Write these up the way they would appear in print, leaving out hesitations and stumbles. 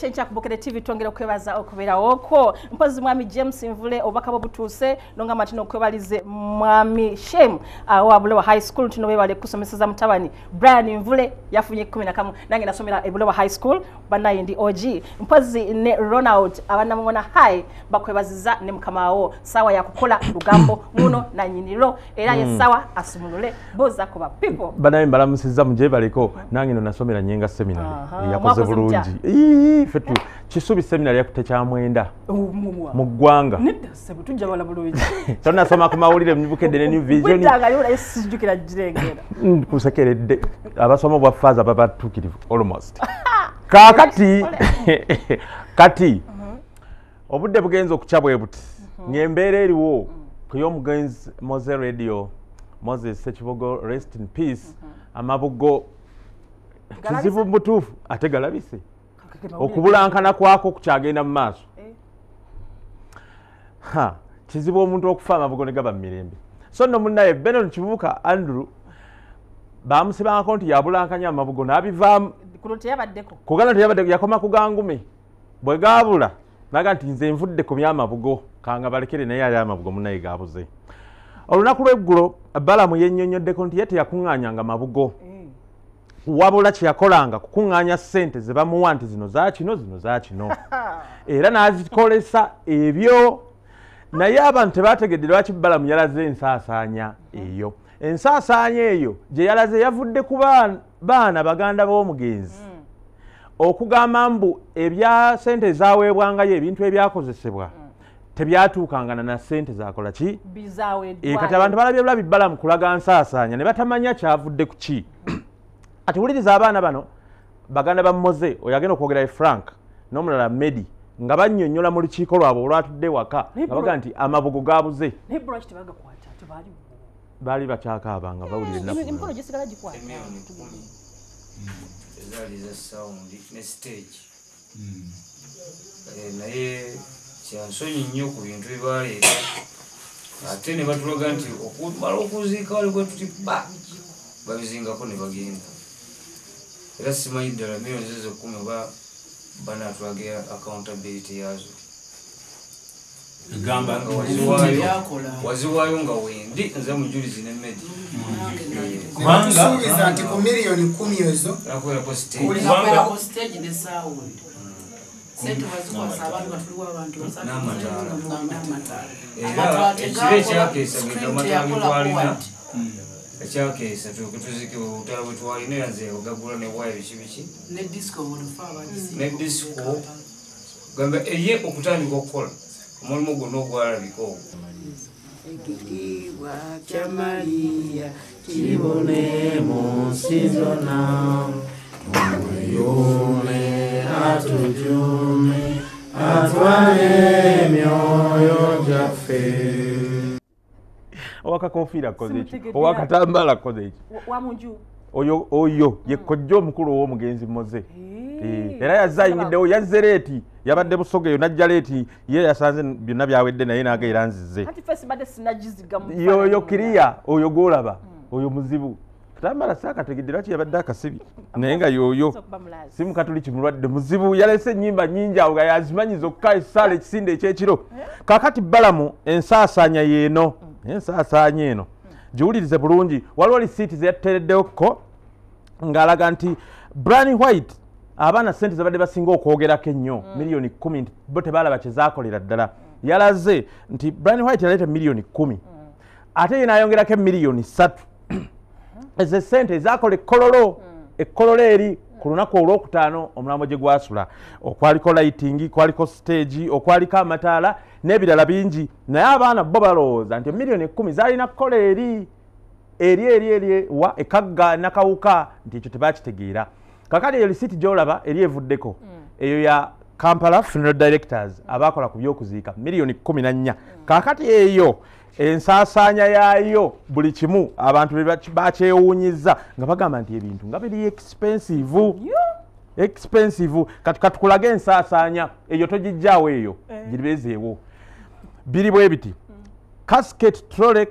Chencha kubokere TV twongera okwebaza okubera woko mpozi mwami James Mvule obaka bobutuse nonga matino okwebalize mwami Shem wa High School tunobebale kusomeseza mutabani Brian Mvule yafunye 11 nange nasomera Bulewa High School banaye ndi OG mpozi ne Ronald abana mubona high bakwebaziza ne mukamawo sawa ya kukola lugambo muno na nyiniro era ye sawa asumulule boza kuba people banaye mbalamusiza muje baliko nange nasomera nyenga seminary yakoze bulungi fetu chisubi seminary yakutecha mwenda mu ggwanga nidase butujja bala bulungi tonna soma ku mawulire mbukedde ne New Vision ndaga yula esijukira jirengera kusekeredde abasoma bwa faza babatukirivu almost kakati kati obudde bugenzo okuchabwe buti ngembere eriwo kuyo mugenzi Mose Radio Moses Sechibogo rest in peace amabugo kizibu mbutufu ate galabise okubulankana kwako kukyagenda mu maaso kizibu omuntu okufa amabugo ne gaba mirembe so nno munnaye Benon Kibuuka Andrew bamusibangako nti yabulankanya amabugo n'abivaamu kugana teyabaddeko yakoma kugangume bwe gaabula naga nti nze nvudde ku byamabugo kanga balekere naye ali amabugo munnaye gaabuze olunaku lw'eggulo Balamu yennyonnyoddeko nti ye teyakuŋŋaanyanga amabugo wabula kyeyakolanga kukuŋŋaanya ssente ze bamuwa nti zino za kino era n'azikolesa ebyo naye abantu tebategedde lwaki Balamu yalaze ensaasaanya eyo ensaasaanya eyo gye yalaze yavudde ku baana baganda b'omugenzi okugamba mbu ebya ssente ezaweebwangayo ebintu ebyakozesebwa tebyatuukangana na ssente zakola ki kati abantu balabye bulabi Balamu kulaga nsaasaanya ne batamanya kyavudde ku ki ati wuliriza abaana bano baganda ba Moze oyagenda okwogera Frank n'omulala Medi nga bannyonnyola mu lukiiko lwabwe olwatudde waka nga baga nti amabugo gabuze baali bakyakaaba nga bawulira ennaku naye kyansonyi nnyo ku bintu byebaleeta ate ne batulaga nti okumala okuziika wali bwe tuti babizingako ne bagenda era simanyi ddala miliyoni zezo 10 oba banatulaga accountability yazo gamba waziwaayo nga wendi nze mujulizi ne Medi kubanga nti ku miliyoni 10 ezo nakuwerako stage kubanga stage ne sound sente bazikosa abantu batuliwa abantu era ekiro ekyakeesa genda amatwali twalina ekyakeesa tuzike obutala bwe twalina yanze ogagula ne waya biki ne disco gamba eye okutandika okukola omulimu gwonna ogwalabika ogwo ekitiibwa kya Maria kibone mu nsi zonna omuyume atujume atwale emyoyo gyaffe owakakofiira akoze eki owakatambala akoze eki wamunju oyo ye kojja omukulu ow'omugenzi Moze era yazze ayingiddewo yazze leeti yabadde busoga eyo najja leeti ye yasanze byonna byawedde naye nageera nzizze yoyo kiriya oyo gwolaba oyo muzibu katambala saakategedde lwaki yabadde akasibi naye nga yoyo si mukatuliki mulwadde muzibu yalese ennyimba nnyingi awo nga yazimanyi zokka essaala ekisinde ekyekiro kaakati Balamu ensaasaanya yeeno ensaasaanya eno giwulirize bulungi waliwo lisiiti ze yateereddewoko ng'alaga nti Brian White abaana ssente zabadde basinga okwogerako ennyo miliyoni 10 nti bo tebaalaba kye zaakolera ddala yalaze nti Brian White yaleeta miliyoni 10 ate ye n'ayongerako miliyoni 3 ezo ssente ezaakola ekkololo eri ku lunaku olwokutaano omulambo gye gwasula okwaliko lighting kwaliko stage okwaliko amataala n'ebirala bingi naye abaana bo balowooza nti miliyoni 10 zaalina kukola eri wa ekagga nakawuka nti ekyo tebakitegeera kakati eyo lisiti gyolaba eri evuddeko eyo ya Kampala Funeral Directors abakola ku byokuziika miliyoni 14 kakati eyo ensaasaanya yaayo buli kimu abantu bakyewuunyiza nga bagamba nti ebintu nga biri expensive kati katukulage ensaasaanya eyo togijjaawo eyo giribeezeewo biri bwe biti casket trolley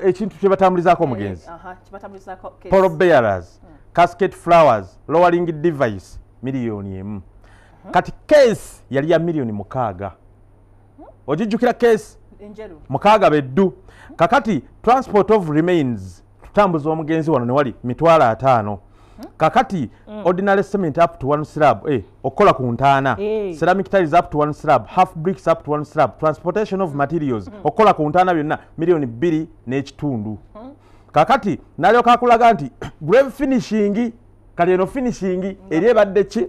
ekintu kye batambulizaako omugenzi polo bearers casket flowers lowering device miliyoni emu. Kati case yali ya miliyoni mukaaga. Ojijjukira case mukaaga beddu. Kakati transport of remains tutambuza omugenzi wano ne wali mitwalo 5. Kakati ordinary cement up to 1 slab, okola ku ntaana. Ceramic tiles up to 1 slab, half bricks up to 1 slab, transportation of materials okola ku ntaana byonna miliyoni 2 n'ekitundu. Kakati nalyoka akulaga nti grave finishing kali eno finishing eri ebadde ki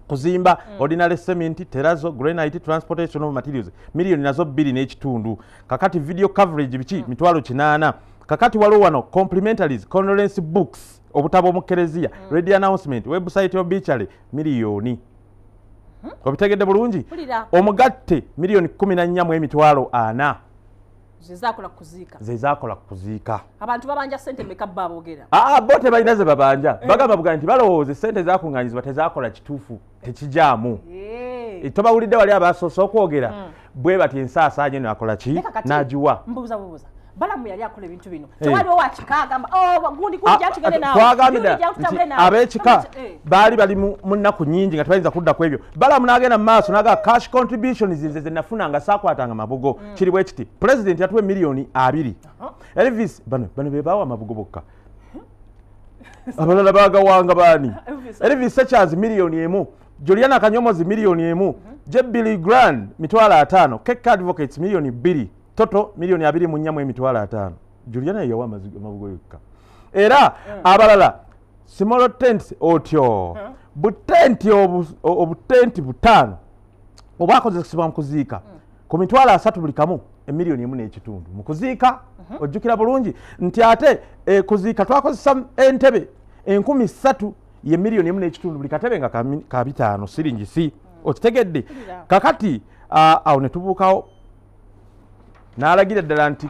kuzimba ordinary cement, terrazzo, granite, transportation of materials miliyoni nazo 2 n'ekitundu. Kakati video coverage biki mitwalo 8. Kakati waliwo wano complimentaries, condolence books obutabo mu Kereziya, radio announcement, website obituary miliyoni. Obitegedde bulungi? Omugatte miliyoni 14 mu emitwalo 4. Zezakola kuziika. Abantu babanja sente meka babogera. Bote balina ze babanja. Bagamba buga nti balowooze sente zakunganyizibwa tezakola kituufu tekijaamu. Tobawulidde wali abasoose okwogera bwe bati ensaasaanye nakola ki n'agiwa. Mbuuza. Balamu yali akola ebintu bino. Tewaliwo wakikagamba gundi kujja tugende nawe. Ab'ekika bali mu nnaku nnyingi nga tebayinza kudda ku ebyo. Balamu n'agenda mu maaso n'aga cash contributions nze ze nafuna nga saakwatanga mabugo. Kiri bwe kiti president yatuwe miliyoni 2. Elvis bano be baawa amabugo bokka. Abalala baagawanga baani. Elvis Sechers miliyoni 1. Juliana Kanyomozi miliyoni 1. J. Billy Grant mitwalo 5. Keke Advocates miliyoni 2. Toto miliyoni 2 mu nnyamu emitwalo 5. Juliana yawa amabugo yokka. Era abalala small tents otyo. Butenti obutenti butano. Obwakozesebwa mu kuziika. Ku mitwalo 3 buli kamu emiliyoni 1 n'ekitundu. Mu kuziika ojjukira bulungi nti ate kuziika twakozesa entebe 13,000 ye miliyoni 1 n'ekitundu buli katebe nga ka 5 siringi si. Okitegedde? Kakati awo ne tubuukawo n'alagira ddala nti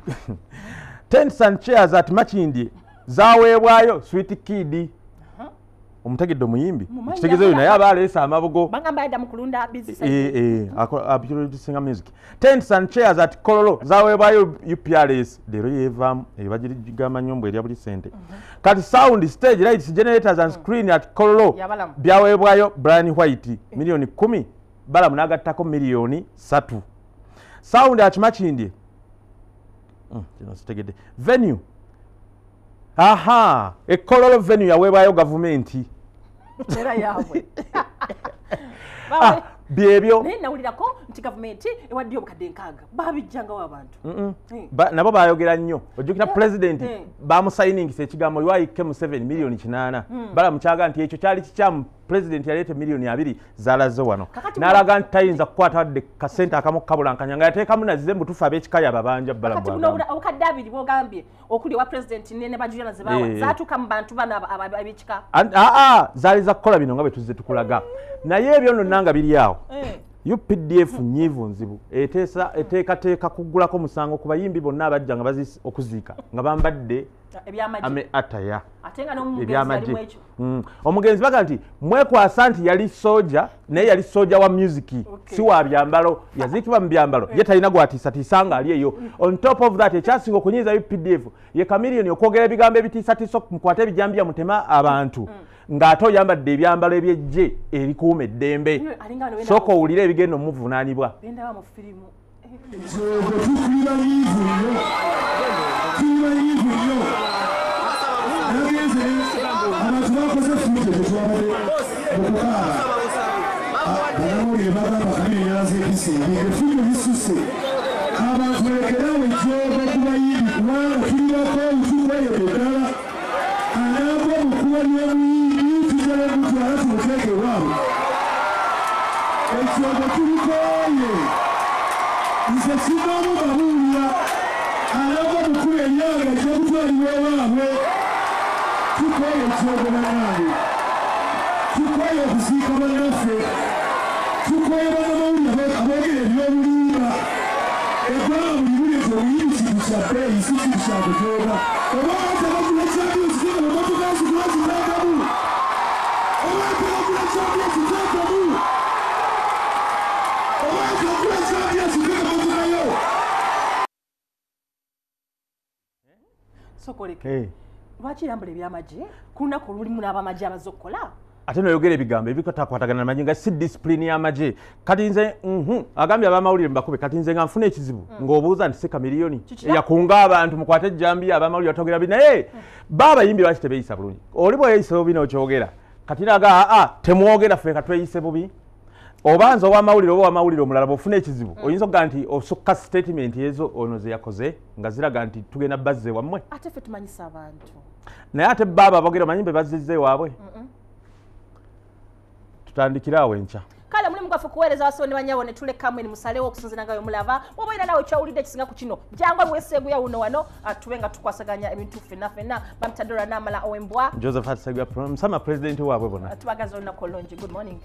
tents and chairs at Makindye zaweebwayo Sweet Kid. Omutegedde omuyimbi kitegeeza yo naye aba aleesa amabugo bagamba yadda mu kulunda business abisinga music. Tents and chairs at Kololo zaweebwayo UPRS leero yeevaamu bagirigamba nyombo erya buli sente. Kati sound stage lights generators and screen at Kololo byaweebwayo Brian White miliyoni 10. Balamu n'agattako miliyoni 3. Sound at Makindye venue Kololo venue yaweebwayo gavumenti era yaabwe byebyo naye nawulirako nti gavumenti ewadde obukadde 6 babijjangawo abantu nabo bayogera nnyo. Ojjukira president bamusayiningisa ekigambo yuwaike mu 7 miliyoni 8. Balamukyaga nti ekyo kyali kikyamu president yaleete miliyoni 2 zalaze wano n'alaga nti tayinza kukwata wadde kasente akamu kabulankanya nga yateekamu nazize mbutufu ab'ekikaya babanja obukadde 2 bwogambye okuli wa president ne bajuliana ze bawa zaatuuka mu bantu bano ab'ekika zaali za kukola bino nga bwe tuzze tukulaga naye ebyo nno nanga biri awo. UPDF nyivu nzibu eteekateeka kuggulako musango ku bayimbi bonna abajja nga bazi okuziika nga bambadde ataya ebyamagye. Omugenzi baga nti mwekwasa nti yali soja naye yali soja wa music si wa byambalo yaziikibwa mu byambalo ye talina gwatiisatiisa nga ali eyo. On top of that ekyasinga okunyiiza UPDF ye Chameleone okwogera ebigambo ebitiisatiisa mukwate ebijambya mutema abantu ng'ate oyambadde ebyambalo ebyejje erikuuma eddembe. Sooka owulire ebigenda omuvunaanibwa. Lwaki yambula ebyamagye ku lunaku olulimu n'abamagye abazze okukola ate noyogera ebigambo ebikatakwatagana namagye nga si discipline y'amagye kati nze agambye abamawulire mbakube kati nze nga nfuna ekizibu ng'obuuza nti seka miliyoni yakunga abantu mukwate ejjambiya abamawulire batogera bina baabayimbi lwaki tebeeyisa bulungi oli bweyeyise bubi n'okyogera kati naga temwogera ffe katweyise bubi obanza owamawulire oba owamawulire omulala bw'ofuna ekizibu oyinza okuga nti osukka statement ezo ono ze yakoze nga ziraga nti tugenda bazze wammwe ate ffe tumanyisa abantu naye ate baaba boogera omanyi mbe bazzizze waabwe tutandikira awo enkya kale mulimu gwaffe kuweereza abasawo ne bannyabo ne tulekamu eni musalewo okusinziira nga bwemulaba oba era nawe kyawulidde ekisinga ku kino jangu aluweseeguya wuno wano tube nga tukwasaganya ebintu ffenna ffenna bamutadora n'amala owembwa Joseph Hatsegula musama pulezidenti waabwe bona tubagaza olunaku olungi good morning